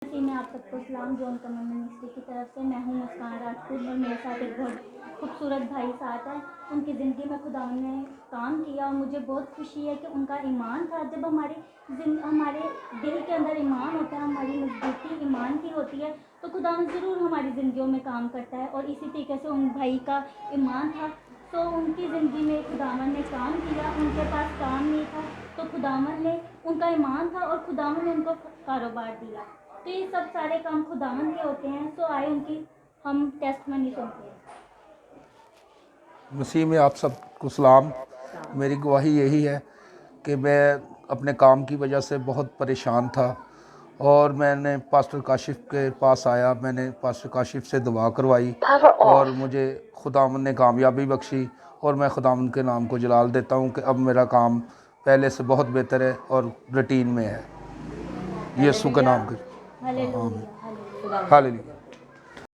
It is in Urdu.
میں آپ سب کو سلام جون کمر منسٹری کی طرف سے. میں ہوں مسکان راجپوت اور میرے ساتھ ایک بہت خوبصورت بھائی ساتھ ہے. ان کی زندگی میں خدا نے کام کیا اور مجھے بہت خوشی ہے کہ ان کا ایمان تھا. جب ہمارے دل کے اندر ایمان ہوتا ہے, ہماری مضبوطی ایمان کی ہوتی ہے, تو خدا ضرور ہماری زندگیوں میں کام کرتا ہے. اور اسی طریقے سے ان بھائی کا ایمان تھا, تو ان کی زندگی میں خداوند نے کام کیا. ان کے پاس کام نہیں تھا تو خداوند نے, ان کا ایمان تھا اور خداوند نے ان کو کاروبار دیا. تو یہ سب سارے کام خداوند کے ہوتے ہیں. سو آئے ان کی ہم ٹیسٹ منی سنتے ہیں. مسیح میں آپ سب کو سلام. میری گواہی یہی ہے کہ میں اپنے کام کی وجہ سے بہت پریشان تھا اور میں نے پاسٹر کاشف کے پاس آیا. میں نے پاسٹر کاشف سے دعا کروائی اور مجھے خداوند نے کامیابی بخشی, اور میں خداوند کے نام کو جلال دیتا ہوں کہ اب میرا کام پہلے سے بہت بہتر ہے اور روٹین میں ہے. یسوع کے نام کے ہاللویا. ہاللویا.